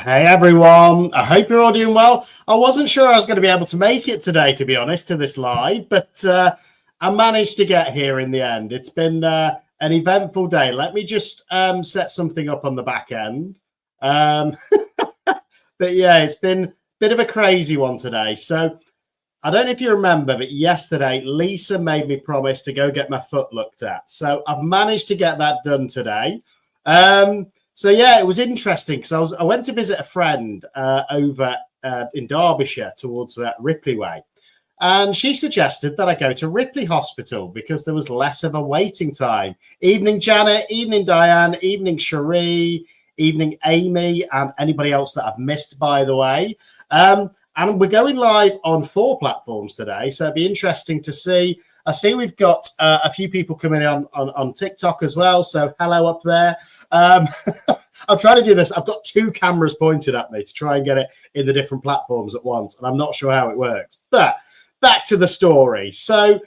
Hey everyone, I hope you're all doing well. I wasn't sure I was going to be able to make it today, to be honest, to this live, but I managed to get here in the end. It's been an eventful day. Let me just set something up on the back end. Um, but yeah, it's been a bit of a crazy one today. So I don't know if you remember, but yesterday Lisa made me promise to go get my foot looked at. So I've managed to get that done today. So yeah, it was interesting because I went to visit a friend over in Derbyshire towards Ripley Way, and she suggested that I go to Ripley Hospital because there was less of a waiting time. Evening Janet, evening Diane, evening Cherie, evening Amy, and anybody else that I've missed, by the way. And we're going live on 4 platforms today, so it'd be interesting to see. I see we've got a few people coming on TikTok as well, so hello up there. I'm trying to do this. I've got 2 cameras pointed at me to try and get it in the different platforms at once, and I'm not sure how it works. But back to the story. So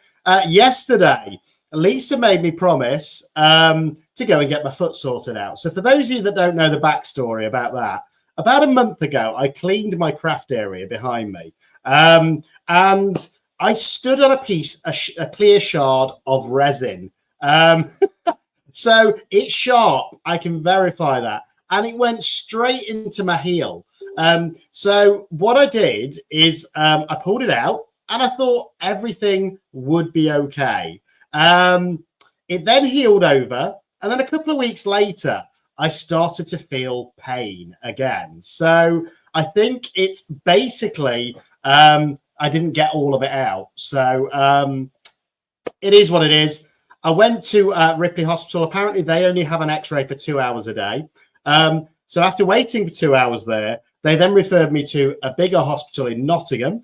yesterday, Lisa made me promise to go and get my foot sorted out. So for those of you that don't know the backstory about that, about a month ago, I cleaned my craft area behind me, and I stood on a clear shard of resin. So it's sharp. I can verify that. And it went straight into my heel. So what I did is I pulled it out and I thought everything would be okay. It then healed over. And then a couple of weeks later, I started to feel pain again. So I think it's basically I didn't get all of it out. So it is what it is. I went to Ripley Hospital. Apparently, they only have an X-ray for 2 hours a day. So after waiting for 2 hours there, they then referred me to a bigger hospital in Nottingham,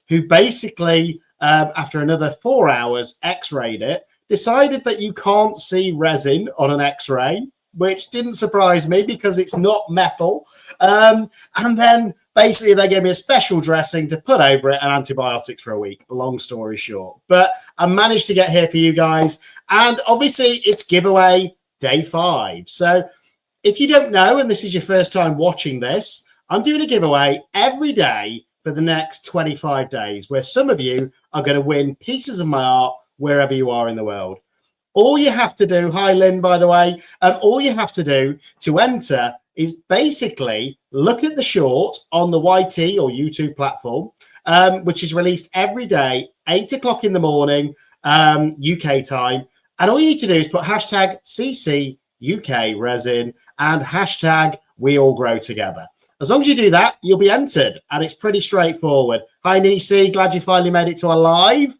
who basically, after another 4 hours, X-rayed it, decided that you can't see resin on an X-ray, which didn't surprise me because it's not metal. And then basically they gave me a special dressing to put over it and antibiotics for a week, long story short. But I managed to get here for you guys. And obviously it's giveaway day 5. So if you don't know, and this is your first time watching this, I'm doing a giveaway every day for the next 25 days, where some of you are going to win pieces of my art wherever you are in the world. All you have to do, hi Lynn, by the way, all you have to do to enter is basically look at the short on the YT or YouTube platform, which is released every day, 8 o'clock in the morning, UK time. And all you need to do is put hashtag CC UK Resin and hashtag We All Grow Together. As long as you do that, you'll be entered, and it's pretty straightforward. Hi Nisi, glad you finally made it to a live.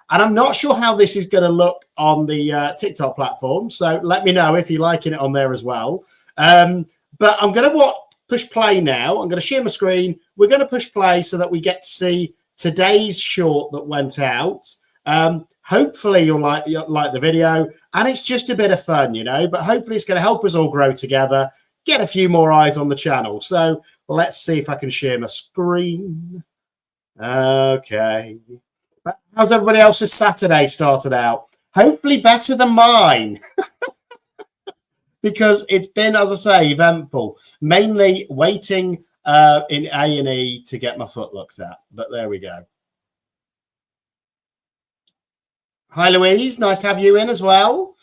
And I'm not sure how this is going to look on the TikTok platform, so let me know if you're liking it on there as well. But I'm going to push play now. I'm going to share my screen. We're going to push play so that we get to see today's short that went out. Hopefully you'll like the video, and it's just a bit of fun, you know, but hopefully it's going to help us all grow together, get a few more eyes on the channel. So let's see if I can share my screen. Okay. How's everybody else's Saturday started out? Hopefully better than mine. Because it's been, as I say, eventful. Mainly waiting in A&E to get my foot looked at. But there we go. Hi, Louise. Nice to have you in as well.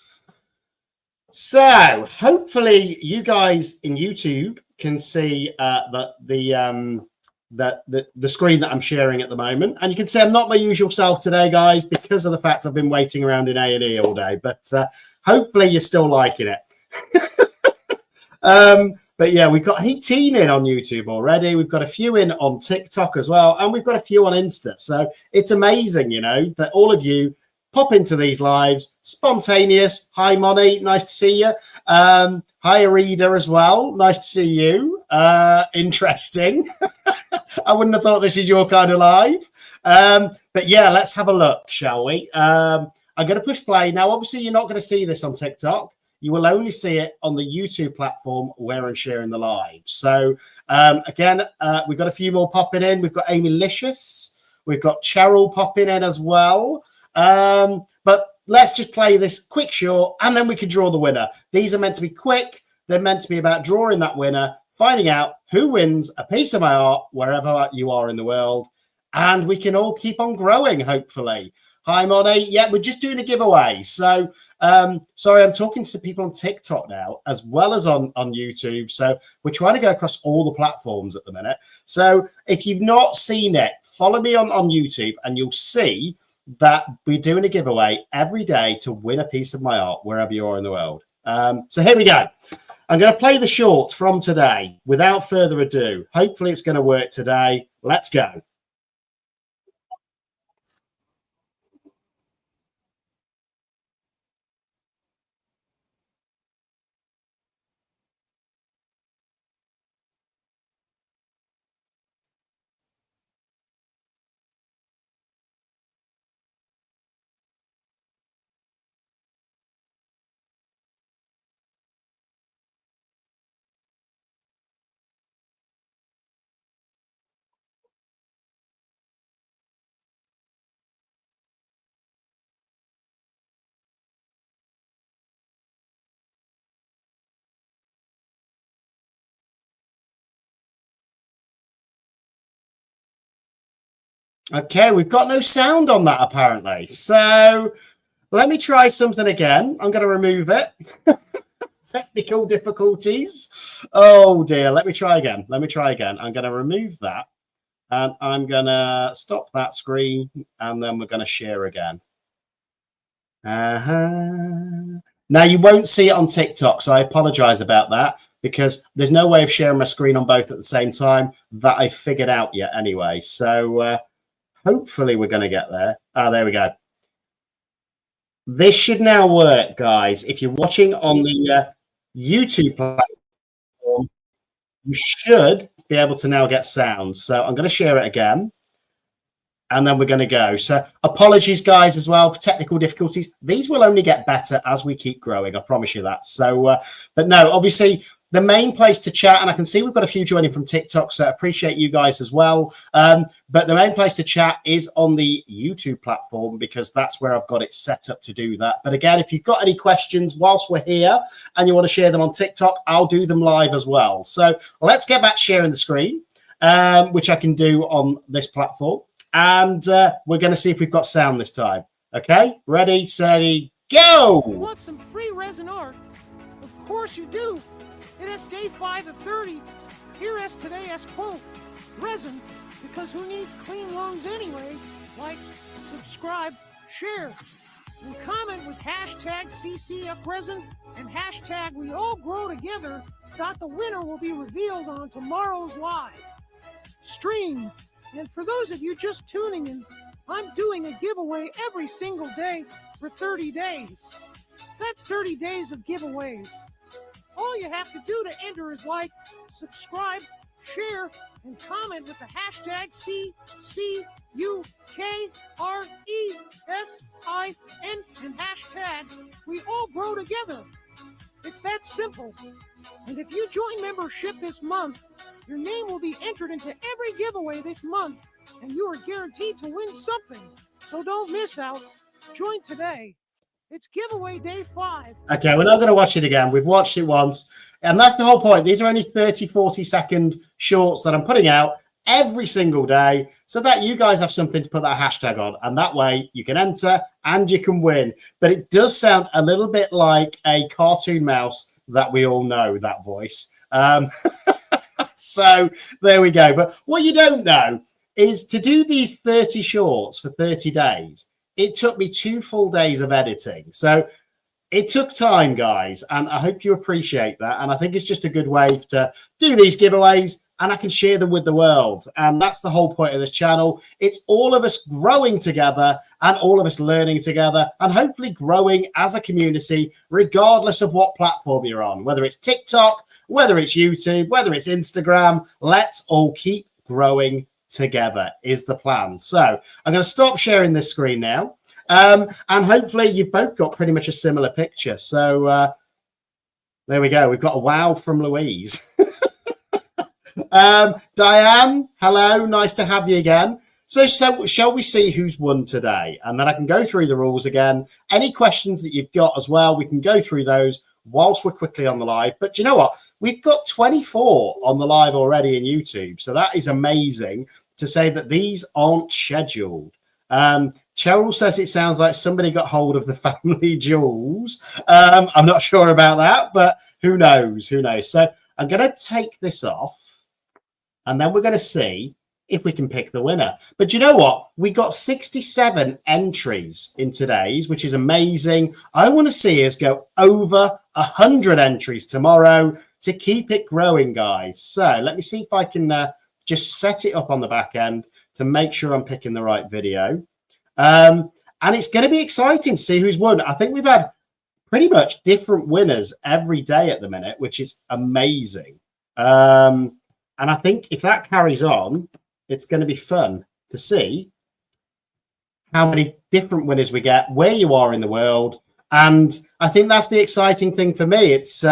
So hopefully you guys in YouTube can see the screen that I'm sharing at the moment, and you can see I'm not my usual self today, guys, because of the fact I've been waiting around in A&E all day. But hopefully you're still liking it. But yeah, we've got 18 in on YouTube already. We've got a few in on TikTok as well, and we've got a few on Insta. So it's amazing, you know, that all of you pop into these lives, spontaneous. Hi, Moni, nice to see you. Hi, Arida as well. Nice to see you. Interesting. I wouldn't have thought this is your kind of live. But yeah, let's have a look, shall we? I'm going to push play. Now, obviously, you're not going to see this on TikTok. You will only see it on the YouTube platform where I'm sharing the live. So, again, we've got a few more popping in. We've got Amy Licious. We've got Cheryl popping in as well. But let's just play this quick short, and then we can draw the winner. These are meant to be quick. They're meant to be about drawing that winner finding out who wins a piece of my art wherever you are in the world. And we can all keep on growing, hopefully. Hi, Moni. Yeah, we're just doing a giveaway. So, sorry, I'm talking to people on TikTok now, as well as on YouTube. So we're trying to go across all the platforms at the minute. So if you've not seen it, follow me on YouTube and you'll see that we're doing a giveaway every day to win a piece of my art wherever you are in the world. So here we go. I'm going to play the short from today without further ado. Hopefully it's going to work today. Let's go. Okay, we've got no sound on that apparently. So let me try something again. I'm going to remove it. Technical difficulties. Oh dear. Let me try again. I'm going to remove that. And I'm going to stop that screen. And then we're going to share again. Now, you won't see it on TikTok. So I apologize about that, because there's no way of sharing my screen on both at the same time that I figured out yet anyway. So hopefully we're going to get there. There we go. This should now work, guys. If you're watching on the YouTube platform, you should be able to now get sound. So I'm going to share it again. And then we're going to go. So apologies, guys, as well for technical difficulties. These will only get better as we keep growing. I promise you that. So, but no, obviously, the main place to chat, and I can see we've got a few joining from TikTok, so I appreciate you guys as well. But the main place to chat is on the YouTube platform, because that's where I've got it set up to do that. But again, if you've got any questions whilst we're here and you want to share them on TikTok, I'll do them live as well. So let's get back to sharing the screen, which I can do on this platform. And we're going to see if we've got sound this time. Okay, ready, steady, go! You want some free resin art? Of course you do. It has day 5 of 30. Here as today as quote, resin, because who needs clean lungs anyway? Like, subscribe, share, and comment with hashtag CCFResin and hashtag we all grow together. The winner will be revealed on tomorrow's live stream. And for those of you just tuning in, I'm doing a giveaway every single day for 30 days. That's 30 days of giveaways. All you have to do to enter is like, subscribe, share, and comment with the hashtag CCUKRESIN and hashtag we all grow together. It's that simple. And if you join membership this month, your name will be entered into every giveaway this month, and you are guaranteed to win something. So don't miss out. Join today. It's giveaway day 5. Okay, we're not going to watch it again. We've watched it once. And that's the whole point. These are only 30, 40-second shorts that I'm putting out every single day so that you guys have something to put that hashtag on. And that way you can enter and you can win. But it does sound a little bit like a cartoon mouse that we all know, that voice. So there we go. But what you don't know is to do these 30 shorts for 30 days, it took me 2 full days of editing. So it took time, guys, and I hope you appreciate that. And I think it's just a good way to do these giveaways, and I can share them with the world. And that's the whole point of this channel. It's all of us growing together and all of us learning together and hopefully growing as a community, regardless of what platform you're on, whether it's TikTok, whether it's YouTube, whether it's Instagram. Let's all keep growing together is the plan. So I'm going to stop sharing this screen now. And hopefully you've both got pretty much a similar picture. So there we go. We've got a wow from Louise. Diane, hello. Nice to have you again. So shall we see who's won today? And then I can go through the rules again. Any questions that you've got as well, we can go through those whilst we're quickly on the live. But do you know what? We've got 24 on the live already in YouTube. So that is amazing to say that these aren't scheduled. Cheryl says it sounds like somebody got hold of the family jewels. I'm not sure about that, but who knows? Who knows? So I'm going to take this off, and then we're going to see if we can pick the winner. But you know what? We got 67 entries in today's, which is amazing. I want to see us go over 100 entries tomorrow to keep it growing, guys. So let me see if I can just set it up on the back end to make sure I'm picking the right video. And it's going to be exciting to see who's won. I think we've had pretty much different winners every day at the minute, which is amazing. And I think if that carries on, it's going to be fun to see how many different winners we get, where you are in the world. And I think that's the exciting thing for me. It's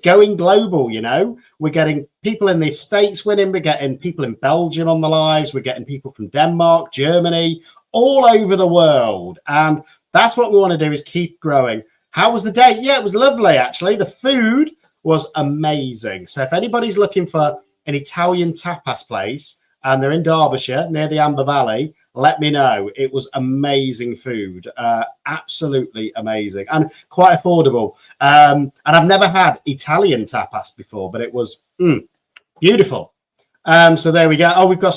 going global, you know. We're getting people in the States winning. We're getting people in Belgium on the lives. We're getting people from Denmark, Germany, all over the world. And that's what we want to do, is keep growing. How was the day? Yeah, it was lovely, actually. The food was amazing. So if anybody's looking for an Italian tapas place, and they're in Derbyshire near the Amber Valley, let me know. It was amazing food, absolutely amazing, and quite affordable. And I've never had Italian tapas before, but it was beautiful. So there we go. Oh, we've got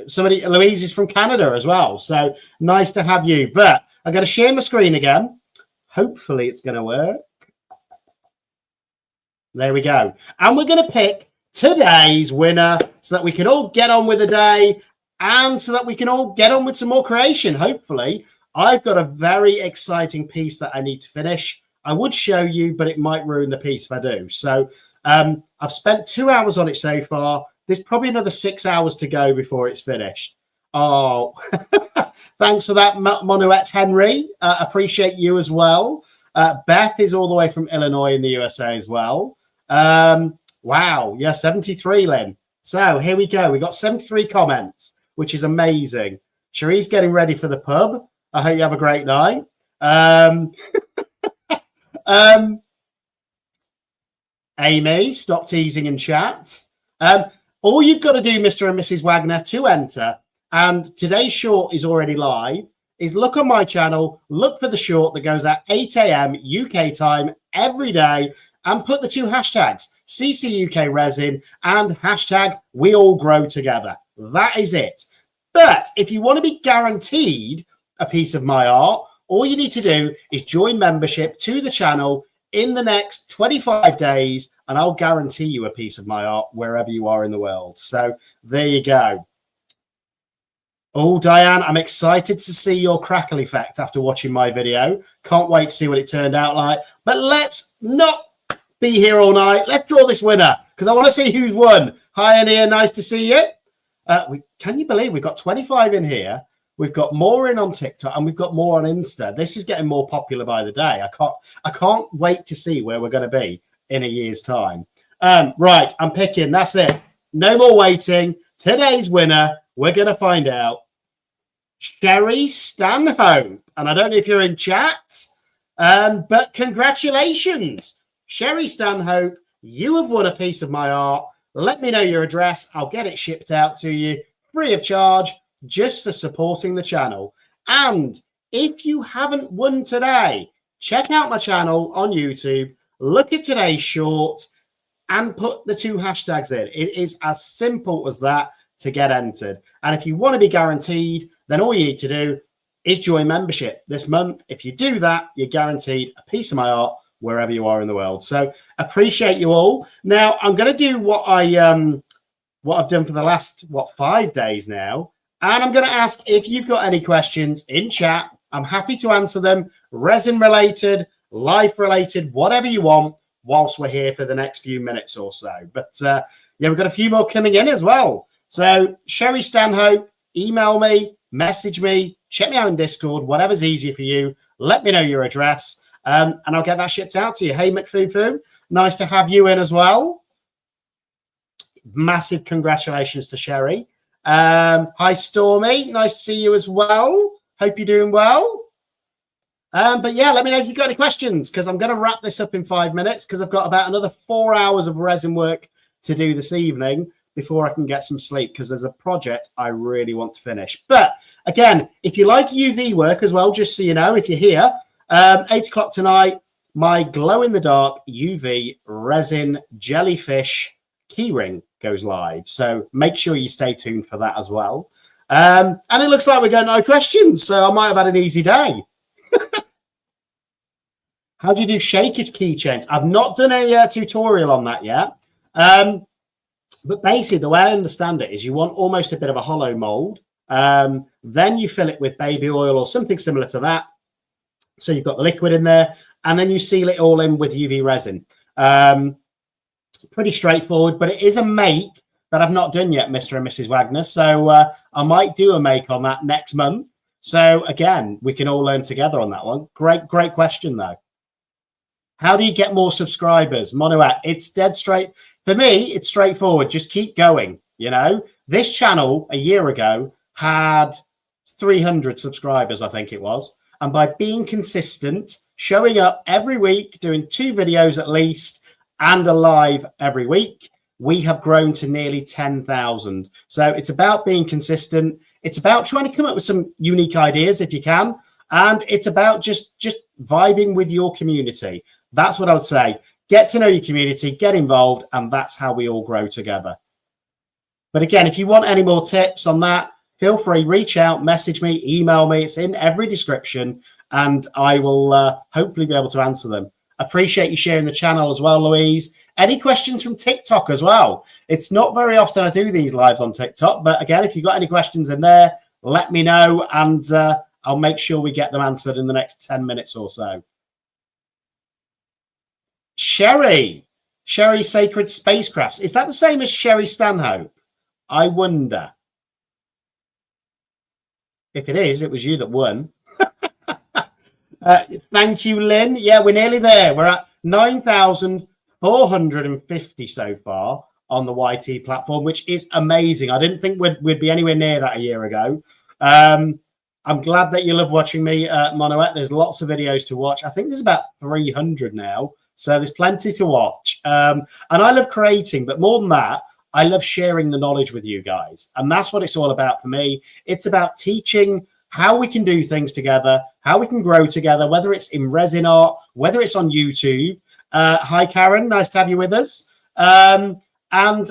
somebody, Louise is from Canada as well. So nice to have you. But I'm going to share my screen again. Hopefully it's going to work. There we go. And we're going to pick today's winner so that we can all get on with the day and so that we can all get on with some more creation. Hopefully, I've got a very exciting piece that I need to finish. I would show you, but it might ruin the piece if I do. So I've spent 2 hours on it so far. There's probably another 6 hours to go before it's finished. Oh, thanks for that, Monuette Henry. Appreciate you as well. Beth is all the way from Illinois in the USA as well. Wow. Yeah, 73, Lynn. So here we go. We got 73 comments, which is amazing. Cherie's getting ready for the pub. I hope you have a great night. Amy, stop teasing in chat. All you've got to do, Mr. and Mrs. Wagner, to enter, and today's short is already live, is look on my channel, look for the short that goes at 8 a.m. UK time every day, and put the two hashtags, CCUK Resin and hashtag We All Grow Together. That is it. But if you want to be guaranteed a piece of my art, all you need to do is join membership to the channel in the next 25 days, and I'll guarantee you a piece of my art wherever you are in the world. So there you go. Oh, Diane, I'm excited to see your crackle effect after watching my video. Can't wait to see what it turned out like. But let's not be here all night. Let's draw this winner because I want to see who's won. Hi, Ania. Nice to see you. Can you believe we've got 25 in here? We've got more in on TikTok and we've got more on Insta. This is getting more popular by the day. I can't wait to see where we're going to be in a year's time. Right, I'm picking. That's it. No more waiting. Today's winner, we're going to find out. Sherry Stanhope. And I don't know if you're in chat, but congratulations. Sherry Stanhope, you have won a piece of my art. Let me know your address. I'll get it shipped out to you free of charge just for supporting the channel. And if you haven't won today, check out my channel on YouTube, look at today's short and put the two hashtags in. It is as simple as that to get entered. And if you want to be guaranteed, then all you need to do is join membership this month. If you do that, you're guaranteed a piece of my art wherever you are in the world. So appreciate you all. Now I'm going to do what I've done for the last 5 days now, and I'm going to ask if you've got any questions in chat. I'm happy to answer them, resin related, life related, whatever you want, whilst we're here for the next few minutes or so. But yeah, we've got a few more coming in as well. So Sherry Stanhope, email me, message me, check me out in Discord, whatever's easier for you. Let me know your address. And I'll get that shipped out to you. Hey, McFufu, nice to have you in as well. Massive congratulations to Sherry. Hi, Stormy. Nice to see you as well. Hope you're doing well. But yeah, let me know if you've got any questions, because I'm going to wrap this up in 5 minutes, because I've got about another 4 hours of resin work to do this evening before I can get some sleep, because there's a project I really want to finish. But again, if you like UV work as well, just so you know, if you're here, 8 o'clock tonight, my glow-in-the-dark UV resin jellyfish keyring goes live. So make sure you stay tuned for that as well. And it looks like we're getting no questions, so I might have had an easy day. How do you do shakage keychains? I've not done a tutorial on that yet. But basically, the way I understand it is you want almost a bit of a hollow mold. Then you fill it with baby oil or something similar to that. So you've got the liquid in there, and then you seal it all in with UV resin. Pretty straightforward, but it is a make that I've not done yet, Mr. and Mrs. Wagner. So I might do a make on that next month. So again, we can all learn together on that one. Great question, though. How do you get more subscribers? Monoat, it's dead straight. For me, it's straightforward. Just keep going. You know, this channel a year ago had 300 subscribers, I think it was. And by being consistent, showing up every week, doing 2 videos at least, and a live every week, we have grown to nearly 10,000. So it's about being consistent. It's about trying to come up with some unique ideas if you can. And it's about just vibing with your community. That's what I would say. Get to know your community, get involved, and that's how we all grow together. But again, if you want any more tips on that, feel free, reach out, message me, email me. It's in every description, and I will hopefully be able to answer them. Appreciate you sharing the channel as well, Louise. Any questions from TikTok as well? It's not very often I do these lives on TikTok, but again, if you've got any questions in there, let me know, and I'll make sure we get them answered in the next 10 minutes or so. Sherry Sacred Spacecrafts. Is that the same as Sherry Stanhope? I wonder. If it is, it was you that won. Thank you, Lynn. Yeah, we're nearly there. We're at 9,450 so far on the YT platform, which is amazing. I didn't think we'd be anywhere near that a year ago. I'm glad that you love watching me, Monoet. There's lots of videos to watch. I think there's about 300 now. So there's plenty to watch. And I love creating, but more than that, I love sharing the knowledge with you guys. And that's what it's all about for me. It's about teaching how we can do things together, how we can grow together, whether it's in resin art, whether it's on YouTube. Hi, Karen. Nice to have you with us. And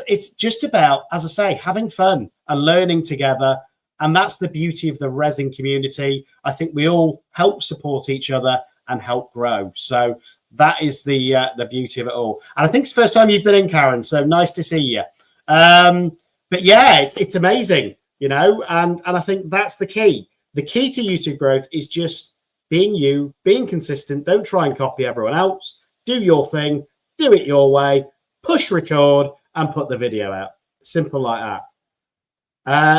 it's just about, as I say, having fun and learning together. And that's the beauty of the resin community. I think we all help support each other and help grow. So that is the beauty of it all. And I think it's the first time you've been in, Karen. So nice to see you. But yeah, it's amazing, you know, and I think that's the key. The key to YouTube growth is just being you, being consistent. Don't try and copy everyone else. Do your thing, do it your way, push record and put the video out. Simple like that.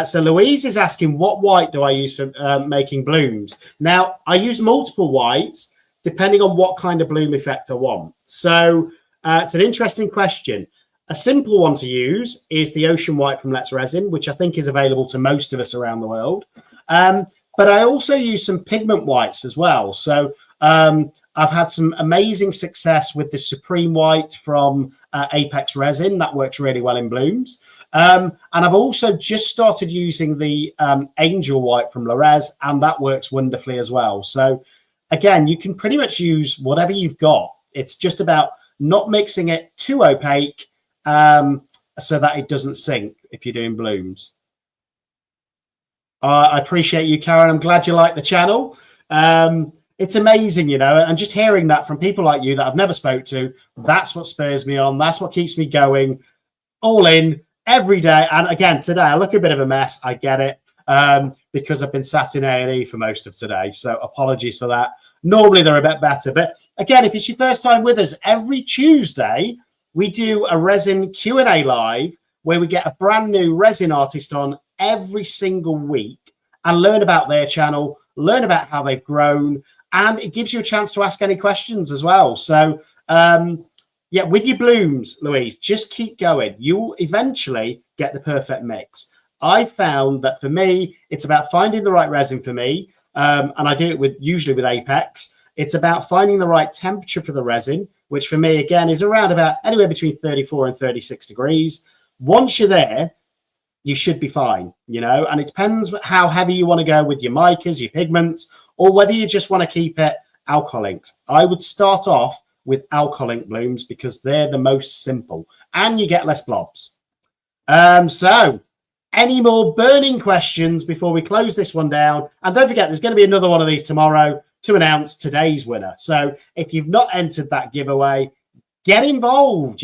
So Louise is asking, what white do I use for making blooms? Now, I use multiple whites depending on what kind of bloom effect I want. So it's an interesting question. A simple one to use is the ocean white from Let's Resin, which I think is available to most of us around the world. But I also use some pigment whites as well. So I've had some amazing success with the Supreme White from Apex Resin. That works really well in blooms. And I've also just started using the Angel White from Resin, and that works wonderfully as well. So again, you can pretty much use whatever you've got. It's just about not mixing it too opaque so that it doesn't sink if you're doing blooms. I appreciate you, Karen. I'm glad you like the channel. It's amazing, you know, and just hearing that from people like you that I've never spoke to, that's what spurs me on. That's what keeps me going all in every day. And again, today I look a bit of a mess. I get it because I've been sat in A&E for most of today. So apologies for that. Normally they're a bit better. But again, if it's your first time with us, every Tuesday we do a resin Q&A live where we get a brand new resin artist on every single week and learn about their channel, learn about how they've grown, and it gives you a chance to ask any questions as well. So yeah, with your blooms, Louise, just keep going. You'll eventually get the perfect mix. I found that for me, it's about finding the right resin for me. and I do it usually with Apex. It's about finding the right temperature for the resin, which for me, again, is around about anywhere between 34 and 36 degrees. Once you're there, you should be fine, and it depends how heavy you want to go with your micas, your pigments, or whether you just want to keep it alcohol inks. I would start off with alcohol ink blooms because they're the most simple and you get less blobs. So any more burning questions before we close this one down? And don't forget, there's going to be another one of these tomorrow to announce today's winner. So if you've not entered that giveaway, get involved.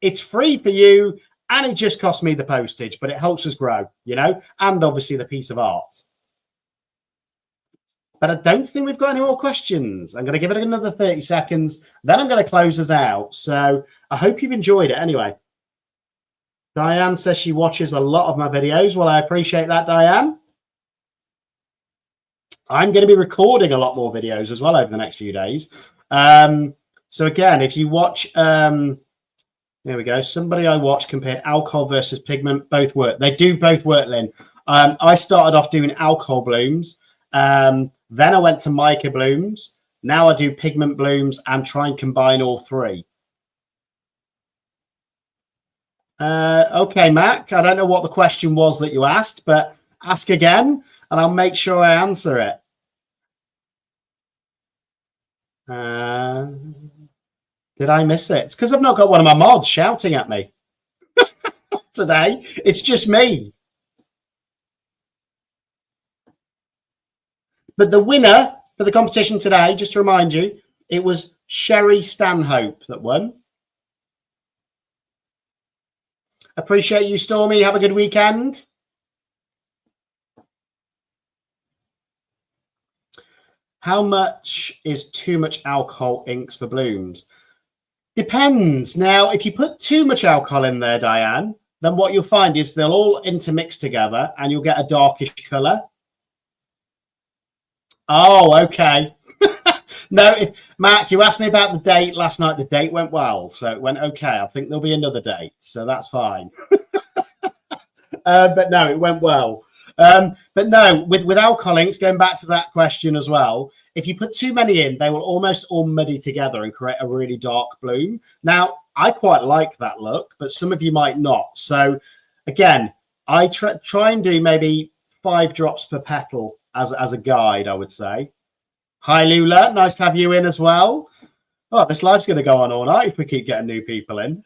It's free for you and it just costs me the postage, but it helps us grow, and obviously the piece of art. But I don't think we've got any more questions. I'm going to give it another 30 seconds. Then I'm going to close us out. So I hope you've enjoyed it anyway. Diane says she watches a lot of my videos. Well, I appreciate that, Diane. I'm going to be recording a lot more videos as well over the next few days. So again, if you watch, there we go. Somebody I watched compared alcohol versus pigment. Both work. They do both work, Lynn. I started off doing alcohol blooms. Then I went to mica blooms. Now I do pigment blooms and try and combine all three. Okay, Mac, I don't know what the question was that you asked, but ask again and I'll make sure I answer it. Did I miss it? It's because I've not got one of my mods shouting at me today. It's just me. But the winner for the competition today, just to remind you, it was Sherry Stanhope that won. Appreciate you, Stormy. Have a good weekend. How much is too much alcohol inks for blooms? Depends. Now, if you put too much alcohol in there, Diane, then what you'll find is they'll all intermix together and you'll get a darkish colour. Oh, okay. No, Mark, you asked me about the date last night. The date went well, so it went okay. I think there'll be another date, so that's fine. But no, it went well. But no, with alcohol inks, going back to that question as well, if you put too many in, they will almost all muddy together and create a really dark bloom. Now, I quite like that look, but some of you might not. So again, I try and do maybe 5 drops per petal as a guide, I would say. Hi, Lula. Nice to have you in as well. Oh, this live's going to go on all night if we keep getting new people in.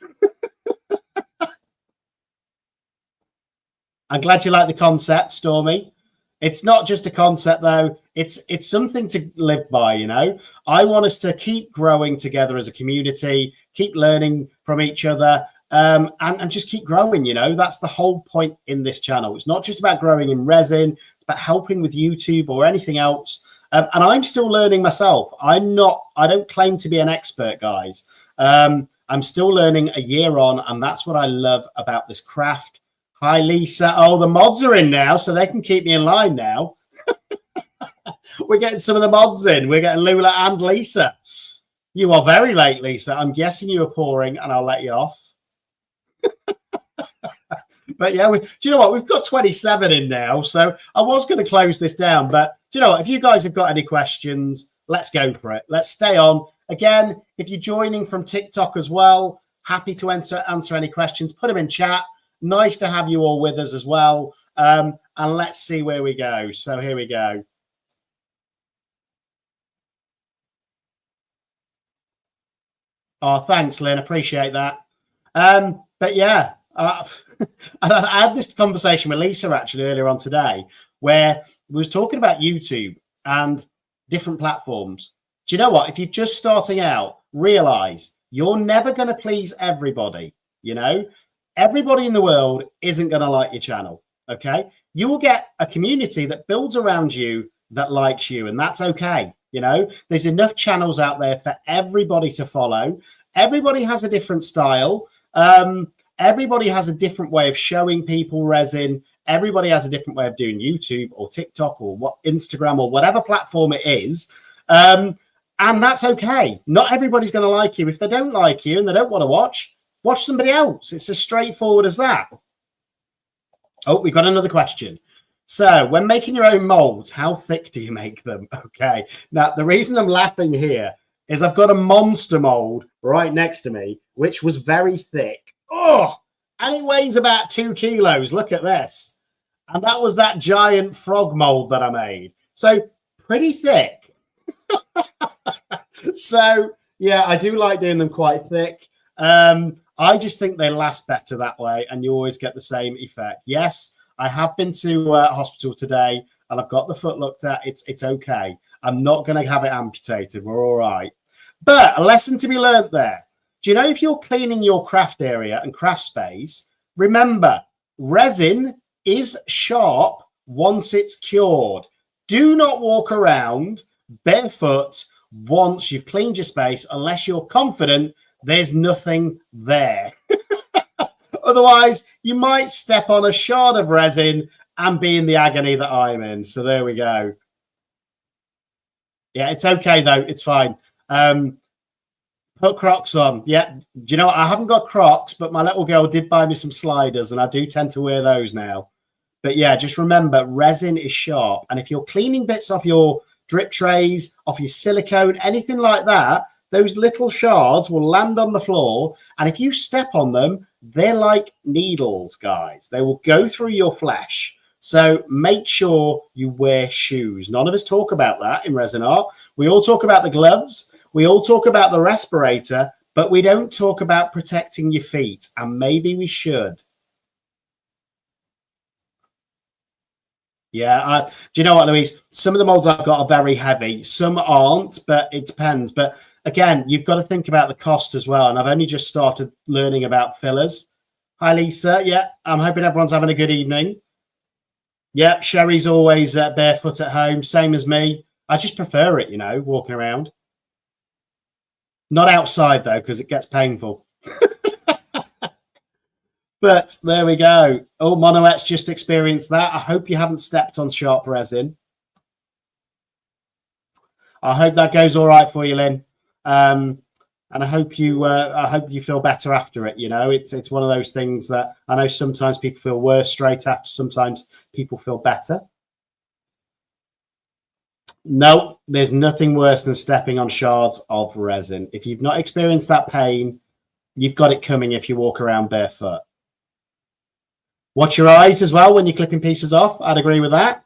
I'm glad you like the concept, Stormy. It's not just a concept, though. It's something to live by, I want us to keep growing together as a community, keep learning from each other, and just keep growing, That's the whole point in this channel. It's not just about growing in resin. It's about helping with YouTube or anything else. And I'm still learning myself. I don't claim to be an expert, guys. I'm still learning a year on, and that's what I love about this craft. Hi, Lisa. Oh, the mods are in now, so they can keep me in line now. We're getting some of the mods in. We're getting Lula and Lisa. You are very late, Lisa. I'm guessing you were pouring, and I'll let you off. But yeah, do you know what? We've got 27 in now, so I was going to close this down. But do you know what? If you guys have got any questions, let's go for it. Let's stay on. Again, if you're joining from TikTok as well, happy to answer any questions. Put them in chat. Nice to have you all with us as well. And let's see where we go. So here we go. Oh, thanks, Lynn. Appreciate that. But yeah, I had this conversation with Lisa actually earlier on today where we was talking about YouTube and different platforms. Do you know what? If you're just starting out, realize you're never going to please everybody. Everybody in the world isn't going to like your channel. Okay. You will get a community that builds around you that likes you, and that's okay. There's enough channels out there for everybody to follow. Everybody has a different style. Everybody has a different way of showing people resin. Everybody has a different way of doing YouTube or TikTok or Instagram or whatever platform it is. And that's okay. Not everybody's going to like you. If they don't like you and they don't want to watch somebody else. It's as straightforward as that. Oh, we've got another question. So when making your own molds, how thick do you make them? Okay. Now, the reason I'm laughing here is I've got a monster mold right next to me, which was very thick. Oh, and it weighs about 2 kilos. Look at this. And that was that giant frog mold that I made. So pretty thick. So, yeah, I do like doing them quite thick. I just think they last better that way, and you always get the same effect. Yes, I have been to hospital today, and I've got the foot looked at. It's okay. I'm not going to have it amputated. We're all right. But a lesson to be learnt there. Do you know if you're cleaning your craft area and craft space, remember, resin is sharp once it's cured. Do not walk around barefoot once you've cleaned your space unless you're confident there's nothing there. Otherwise, you might step on a shard of resin and be in the agony that I'm in. So there we go. Yeah, it's okay, though. It's fine. Put Crocs on. Yeah. Do you know what? I haven't got Crocs, but my little girl did buy me some sliders, and I do tend to wear those now. But yeah, just remember, resin is sharp. And if you're cleaning bits off your drip trays, off your silicone, anything like that, those little shards will land on the floor. And if you step on them, they're like needles, guys. They will go through your flesh. So make sure you wear shoes. None of us talk about that in resin art. We all talk about the gloves. We all talk about the respirator, but we don't talk about protecting your feet. And maybe we should. Yeah, do you know what, Louise? Some of the molds I've got are very heavy. Some aren't, but it depends. But again, you've got to think about the cost as well. And I've only just started learning about fillers. Hi, Lisa. Yeah, I'm hoping everyone's having a good evening. Yeah, Sherry's always barefoot at home. Same as me. I just prefer it, you know, walking around. Not outside, though, because it gets painful. But there we go. Oh, Monoet's just experienced that. I hope you haven't stepped on sharp resin. I hope that goes all right for you, Lynn. And I hope you feel better after it. You know, it's one of those things that I know sometimes people feel worse straight after. Sometimes people feel better. No, there's nothing worse than stepping on shards of resin. If you've not experienced that pain, you've got it coming if you walk around barefoot. Watch your eyes as well when you're clipping pieces off. I'd agree with that.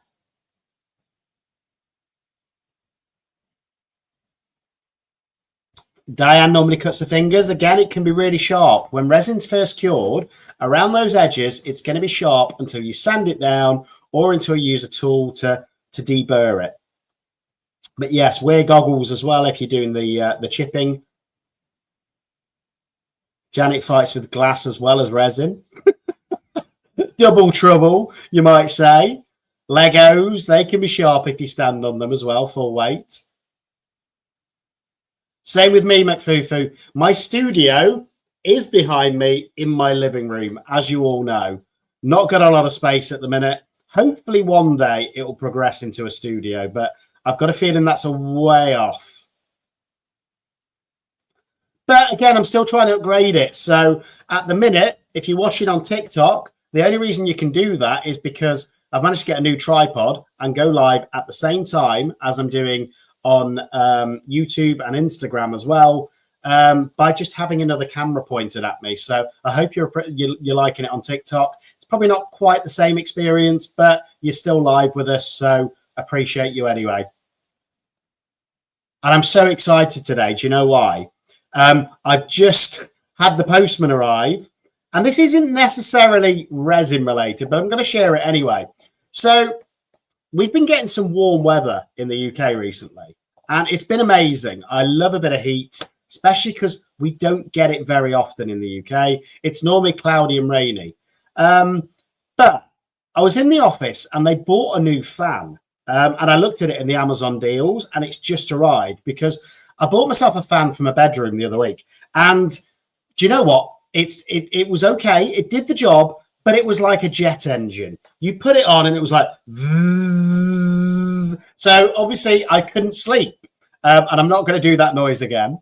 Diane normally cuts her fingers. Again, it can be really sharp. When resin's first cured, around those edges, it's going to be sharp until you sand it down or until you use a tool to deburr it. But yes, wear goggles as well if you're doing the chipping. Janet fights with glass as well as resin. Double trouble, you might say. Legos, they can be sharp if you stand on them as well, full weight. Same with me, McFufu. My studio is behind me in my living room, as you all know. Not got a lot of space at the minute. Hopefully one day it will progress into a studio, but I've got a feeling that's a way off. But again, I'm still trying to upgrade it. So at the minute, if you're watching on TikTok, the only reason you can do that is because I've managed to get a new tripod and go live at the same time as I'm doing on YouTube and Instagram as well, by just having another camera pointed at me. So I hope you're liking it on TikTok. It's probably not quite the same experience, but you're still live with us. So appreciate you anyway. And I'm so excited today. Do you know why? I've just had the postman arrive. And this isn't necessarily resin related, but I'm going to share it anyway. So we've been getting some warm weather in the UK recently, and it's been amazing. I love a bit of heat, especially because we don't get it very often in the UK. It's normally cloudy and rainy. But I was in the office and they bought a new fan. And I looked at it in the Amazon deals, and it's just arrived because I bought myself a fan from a bedroom the other week. And do you know what? It was okay. It did the job, but it was like a jet engine. You put it on and it was like, so obviously I couldn't sleep, and I'm not going to do that noise again.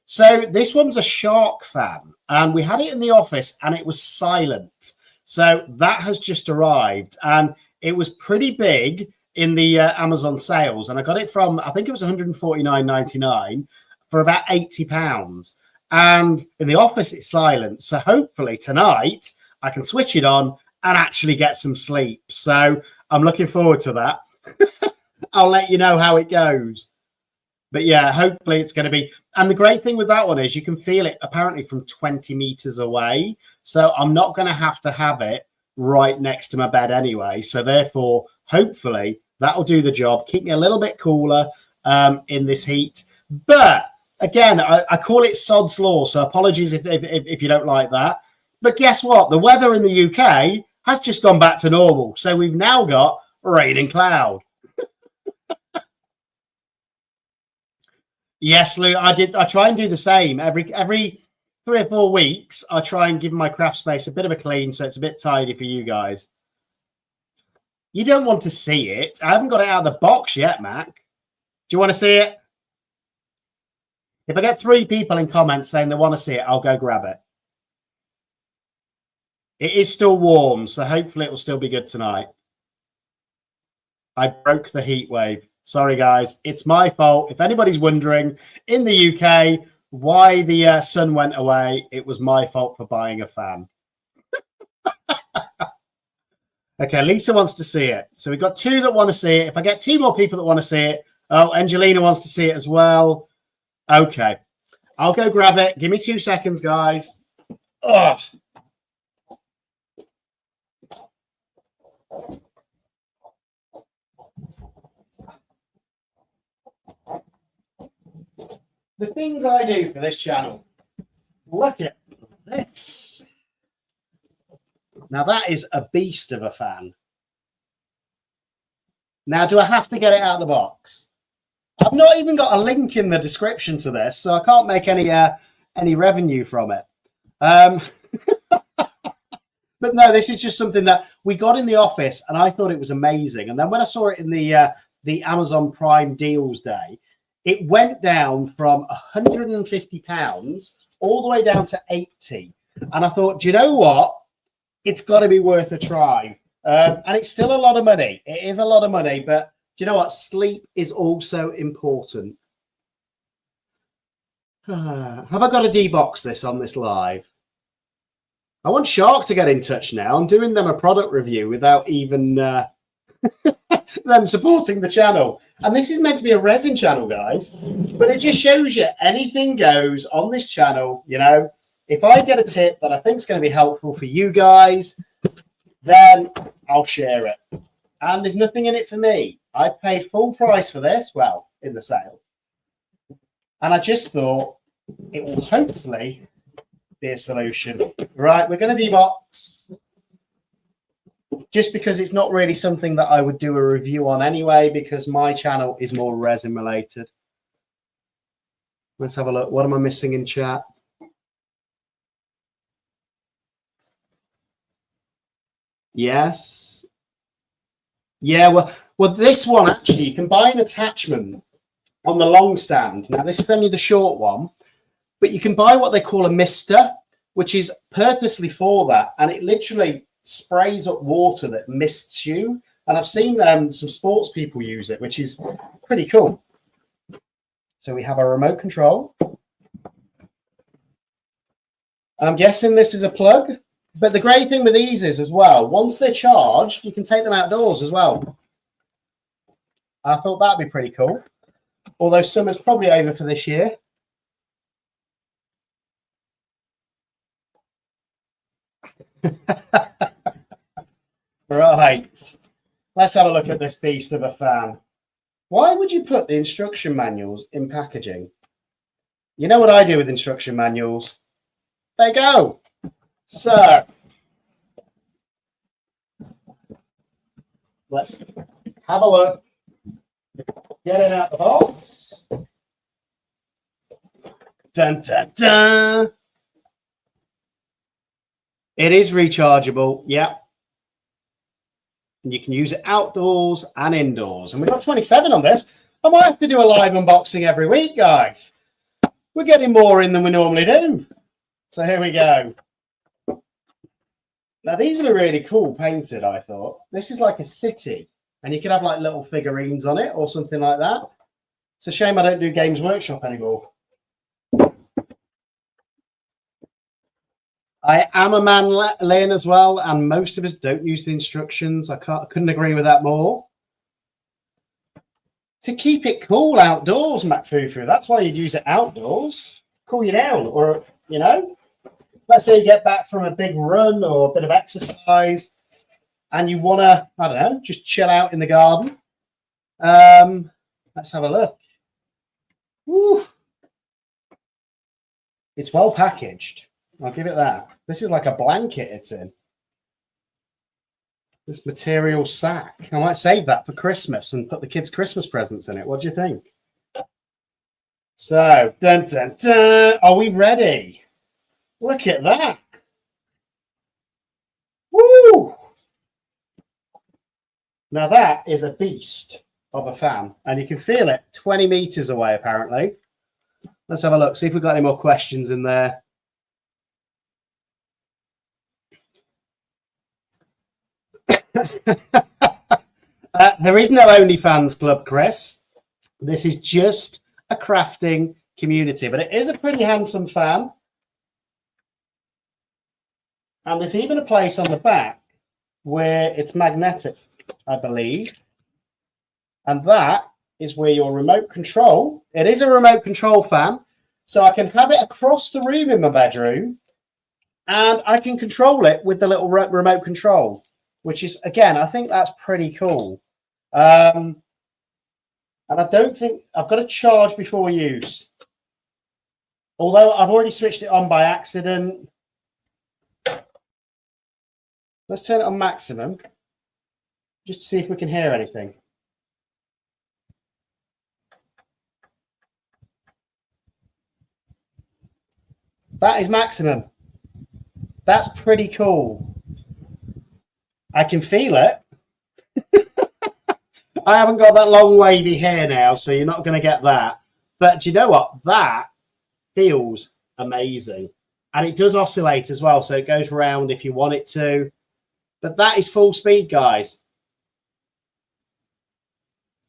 So this one's a Shark fan, and we had it in the office and it was silent. So that has just arrived, and It was pretty big in the Amazon sales, and I got it from, I think it was 149.99 for about £80. And in the office, it's silent. So hopefully tonight I can switch it on and actually get some sleep. So I'm looking forward to that. I'll let you know how it goes. But yeah, hopefully it's going to be. And the great thing with that one is you can feel it apparently from 20 meters away. So I'm not going to have it right next to my bed anyway. So therefore, hopefully that'll do the job. Keep me a little bit cooler in this heat. But again, I call it sod's law. So apologies if you don't like that. But guess what? The weather in the UK has just gone back to normal. So we've now got rain and cloud. Yes, Lou, I try and do the same. Every 3 or 4 weeks, I try and give my craft space a bit of a clean so it's a bit tidy for you guys. You don't want to see it. I haven't got it out of the box yet, Mac. Do you want to see it? If I get 3 people in comments saying they want to see it, I'll go grab it. It is still warm, so hopefully it will still be good tonight. I broke the heat wave. Sorry, guys. It's my fault. If anybody's wondering, in the UK, why the sun went away, it was my fault for buying a fan. Okay, Lisa wants to see it. So we've got 2 that want to see it. If I get 2 more people that want to see it, oh, Angelina wants to see it as well. Okay, I'll go grab it. Give me 2 seconds, guys. Ugh. The things I do for this channel. Look at this. Now that is a beast of a fan. Now, do I have to get it out of the box? I've not even got a link in the description to this, so I can't make any revenue from it. But no, this is just something that we got in the office, and I thought it was amazing. And then when I saw it in the Amazon Prime Deals Day, it went down from £150 all the way down to 80. And I thought, do you know what? It's got to be worth a try. And it's still a lot of money. It is a lot of money, but do you know what? Sleep is also important. Have I got to debox this on this live? I want Shark to get in touch now. I'm doing them a product review without even them supporting the channel. And this is meant to be a resin channel, guys. But it just shows you anything goes on this channel. You know, if I get a tip that I think is going to be helpful for you guys, then I'll share it. And there's nothing in it for me. I paid full price for this, well, in the sale. And I just thought it will hopefully be a solution. Right, we're going to debox. Just because it's not really something that I would do a review on anyway, because my channel is more resin related. Let's have a look. What am I missing in chat? Yes. Yeah, well, this one actually, you can buy an attachment on the long stand. Now, this is only the short one, but you can buy what they call a mister, which is purposely for that, and it literally sprays up water that mists you. And I've seen some sports people use it, which is pretty cool. So we have a remote control. I'm guessing this is a plug. But the great thing with these is as well, once they're charged, you can take them outdoors as well. I thought that'd be pretty cool. Although summer's probably over for this year. Right. Let's have a look at this beast of a fan. Why would you put the instruction manuals in packaging? You know what I do with instruction manuals? They go. So, let's have a look. Get it out the box. Dun, dun, dun. It is rechargeable. Yeah. And you can use it outdoors and indoors. And we've got 27 on this. I might have to do a live unboxing every week, guys. We're getting more in than we normally do. So here we go. Now, these are really cool painted, I thought. This is like a city, and you can have like little figurines on it or something like that. It's a shame I don't do Games Workshop anymore. I am a man laying as well, and most of us don't use the instructions. I couldn't agree with that more. To keep it cool outdoors, McFufu. That's why you'd use it outdoors. Cool you down, or you know, let's say you get back from a big run or a bit of exercise, and you want to, I don't know, just chill out in the garden. Let's have a look. Woo. It's well packaged. I'll give it that. This is like a blanket it's in. This material sack. I might save that for Christmas and put the kids' Christmas presents in it. What do you think? So, dun, dun, dun. Are we ready? Look at that. Woo! Now that is a beast of a fan, and you can feel it 20 meters away, apparently. Let's have a look, see if we've got any more questions in there. There is no OnlyFans club, Chris. This is just a crafting community, but it is a pretty handsome fan. And there's even a place on the back where it's magnetic, I believe. And that is where your remote control, it is a remote control fan, so I can have it across the room in my bedroom, and I can control it with the little remote control, which is, again, I think that's pretty cool. And I don't think I've got to charge before use. Although I've already switched it on by accident. Let's turn it on maximum, just to see if we can hear anything. That is maximum. That's pretty cool. I can feel it. I haven't got that long wavy hair now, so you're not going to get that. But do you know what? That feels amazing. And it does oscillate as well, so it goes round if you want it to. But that is full speed, guys.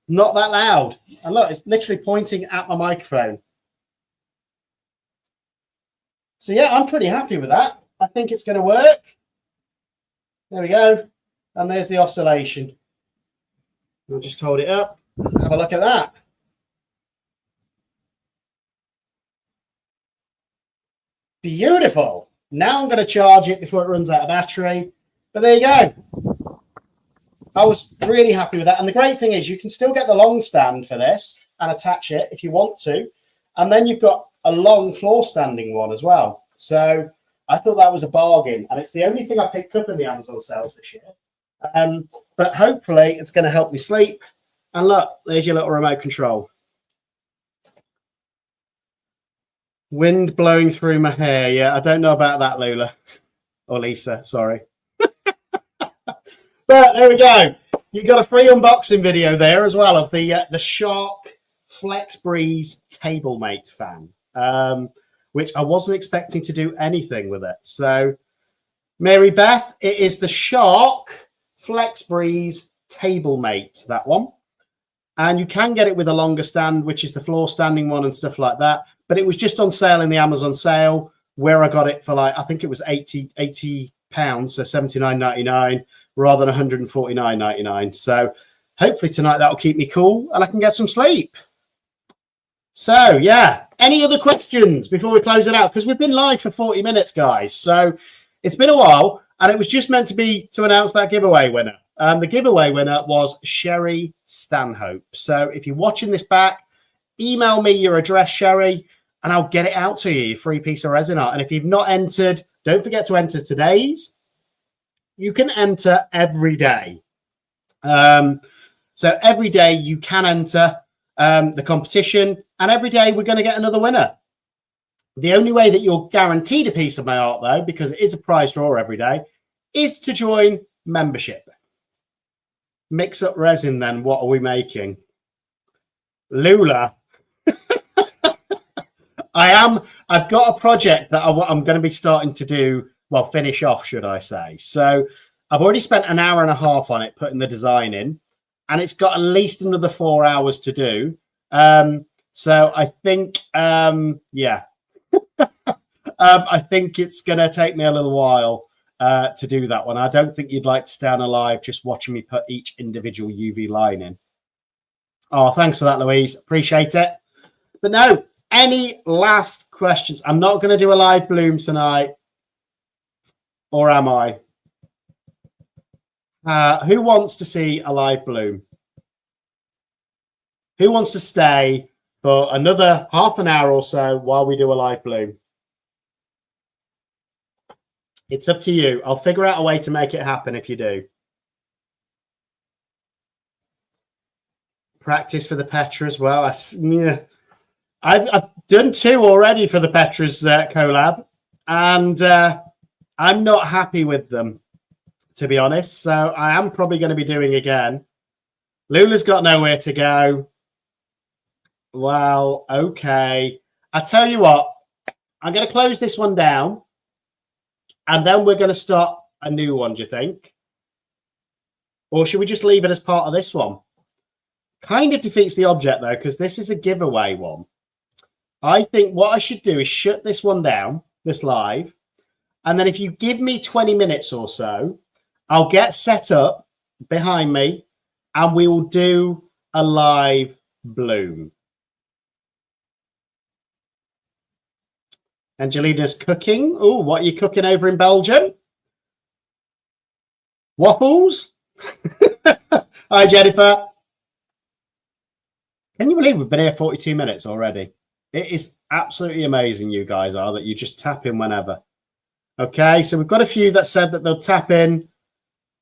Not that loud. And look, it's literally pointing at my microphone. So yeah, I'm pretty happy with that. I think it's going to work. There we go. And there's the oscillation. We'll just hold it up. Have a look at that. Beautiful. Now I'm going to charge it before it runs out of battery. But there you go. I was really happy with that. And the great thing is you can still get the long stand for this and attach it if you want to. And then you've got a long floor standing one as well. So I thought that was a bargain. And it's the only thing I picked up in the Amazon sales this year. But hopefully it's going to help me sleep. And look, there's your little remote control. Wind blowing through my hair. Yeah, I don't know about that, Lula. Or Lisa, sorry. But there we go. You got a free unboxing video there as well of the Shark Flex Breeze TableMate fan, which I wasn't expecting to do anything with it. So, Mary Beth, it is the Shark Flex Breeze TableMate, that one. And you can get it with a longer stand, which is the floor standing one and stuff like that. But it was just on sale in the Amazon sale, where I got it for like, I think it was £80, so $79.99 rather than $149.99. So hopefully tonight that'll keep me cool and I can get some sleep. So yeah, any other questions before we close it out? Because we've been live for 40 minutes, guys. So it's been a while, and it was just meant to be to announce that giveaway winner. The giveaway winner was Sherry Stanhope. So if you're watching this back, email me your address, Sherry, and I'll get it out to you, your free piece of resin art. And if you've not entered, don't forget to enter today's. You can enter every day. So every day you can enter the competition, and every day we're going to get another winner. The only way that you're guaranteed a piece of my art, though, because it is a prize draw every day, is to join membership. Mix up resin, then. What are we making? Lula. I've got a project that I'm going to be starting to do well, finish off, should I say. So I've already spent an hour and a half on it, putting the design in, and it's got at least another 4 hours to do. So I think, yeah, I think it's going to take me a little while to do that one. I don't think you'd like to stay on alive just watching me put each individual UV line in. Oh, thanks for that, Louise. Appreciate it. But no, any last questions? I'm not going to do a live bloom tonight. Or am I? Who wants to see a live bloom? Who wants to stay for another half an hour or so while we do a live bloom? It's up to you. I'll figure out a way to make it happen if you do. Practice for the Petra as well. I've done 2 already for the Petra's collab, and I'm not happy with them, to be honest. So I am probably going to be doing again. Lula's got nowhere to go. Well, okay. I tell you what, I'm going to close this one down, and then we're going to start a new one, do you think? Or should we just leave it as part of this one? Kind of defeats the object, though, because this is a giveaway one. I think what I should do is shut this one down, this live, and then if you give me 20 minutes or so, I'll get set up behind me, and we will do a live bloom. Angelina's cooking. Oh, what are you cooking over in Belgium? Waffles? Hi, Jennifer. Can you believe we've been here 42 minutes already? It is absolutely amazing, you guys are, that you just tap in whenever. Okay, so we've got a few that said that they'll tap in.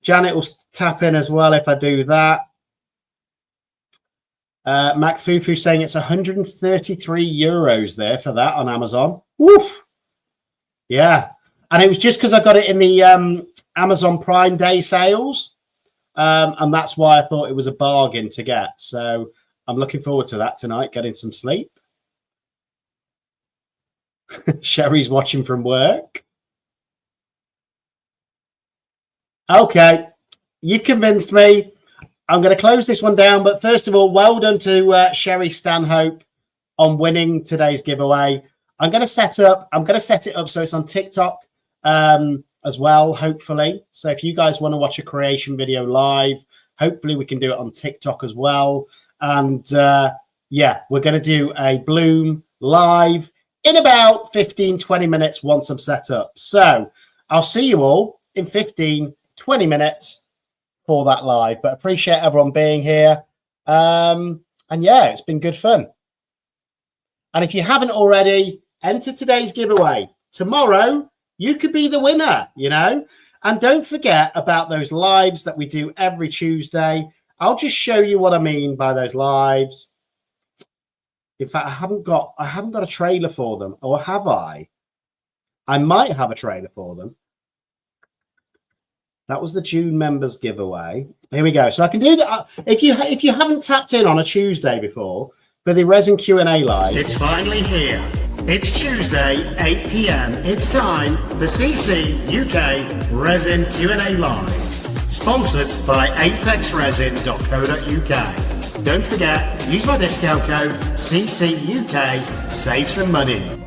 Janet will tap in as well if I do that. MacFufu saying it's 133 euros there for that on Amazon. Woof. Yeah. And it was just because I got it in the Amazon Prime Day sales. And that's why I thought it was a bargain to get. So I'm looking forward to that tonight, getting some sleep. Sherry's watching from work. Okay. You convinced me. I'm going to close this one down, but first of all, well done to Sherry Stanhope on winning today's giveaway. I'm going to set it up so it's on TikTok as well, hopefully. So if you guys want to watch a creation video live, hopefully we can do it on TikTok as well. And yeah, we're going to do a bloom live in about 15-20 minutes once I'm set up. So I'll see you all in 15-20 minutes for that live, but appreciate everyone being here. And yeah, it's been good fun. And if you haven't already, enter today's giveaway. Tomorrow, you could be the winner, you know? And don't forget about those lives that we do every Tuesday. I'll just show you what I mean by those lives. In fact, I haven't got a trailer for them, or have I? I might have a trailer for them. That was the June members giveaway. Here we go. So I can do that. If you haven't tapped in on a Tuesday before for the Resin Q&A live. It's finally here. It's Tuesday, 8 p.m. It's time for CC UK Resin Q&A live. Sponsored by apexresin.co.uk. Don't forget, use my discount code CCUK, save some money.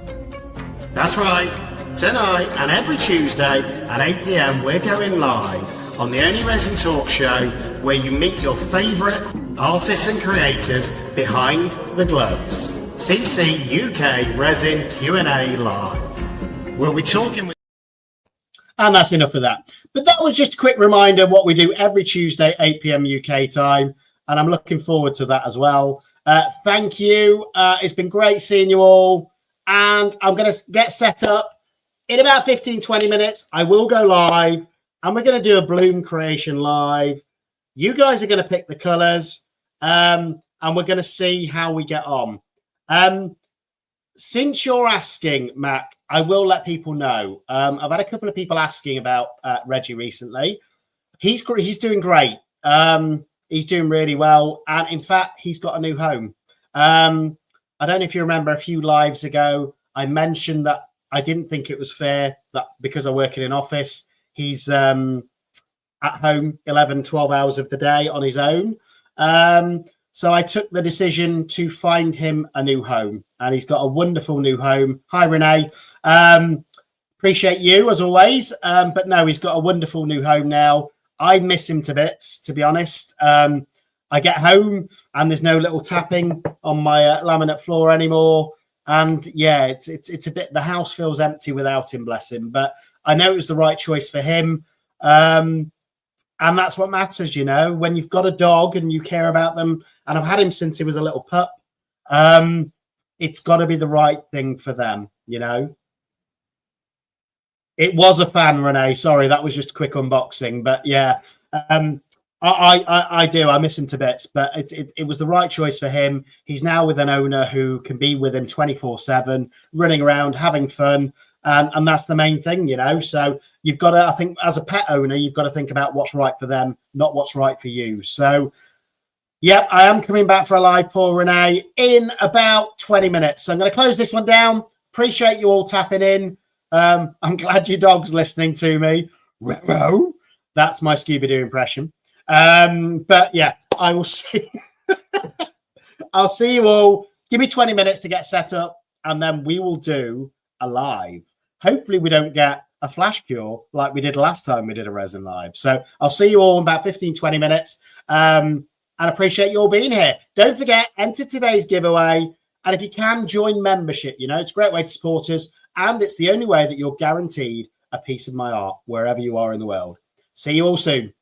That's right. Tonight and every Tuesday at 8 p.m. we're going live on the only resin talk show where you meet your favourite artists and creators behind the gloves. CC UK Resin Q&A live. We'll be talking with... And that's enough of that. But that was just a quick reminder what we do every Tuesday, 8 p.m. UK time. And I'm looking forward to that as well. Thank you. It's been great seeing you all. And I'm going to get set up. In about 15-20 minutes, I will go live, and we're going to do a bloom creation live. You guys are going to pick the colors, and we're going to see how we get on. Since you're asking, Mac, I will let people know. I've had a couple of people asking about Reggie recently. He's doing great. He's doing really well, and in fact, he's got a new home. I don't know if you remember a few lives ago, I mentioned that I didn't think it was fair that because I work in an office, he's at home 11, 12 hours of the day on his own. So I took the decision to find him a new home, and he's got a wonderful new home. Hi, Renee. Appreciate you as always. But no, he's got a wonderful new home now. I miss him to bits, to be honest. I get home and there's no little tapping on my laminate floor anymore. And yeah, it's a bit, the house feels empty without him, bless him. But I know it was the right choice for him. And that's what matters, you know, when you've got a dog and you care about them. And I've had him since he was a little pup. It's got to be the right thing for them, you know. It was a fan, Renee. Sorry, that was just a quick unboxing. But yeah, I do. I miss him to bits. But it was the right choice for him. He's now with an owner who can be with him 24/7, running around, having fun. And that's the main thing, you know. So you've got to, I think, as a pet owner, you've got to think about what's right for them, not what's right for you. So, yeah, I am coming back for a live, Paul Renee, in about 20 minutes. So I'm going to close this one down. Appreciate you all tapping in. I'm glad your dog's listening to me. That's my Scooby-Doo impression. But yeah, I will see. I'll see you all. Give me 20 minutes to get set up, and then we will do a live. Hopefully we don't get a flash cure like we did last time we did a Resin live. So I'll see you all in about 15, 20 minutes. And appreciate you all being here. Don't forget, enter today's giveaway. And if you can, join membership. You know, it's a great way to support us. And it's the only way that you're guaranteed a piece of my art wherever you are in the world. See you all soon.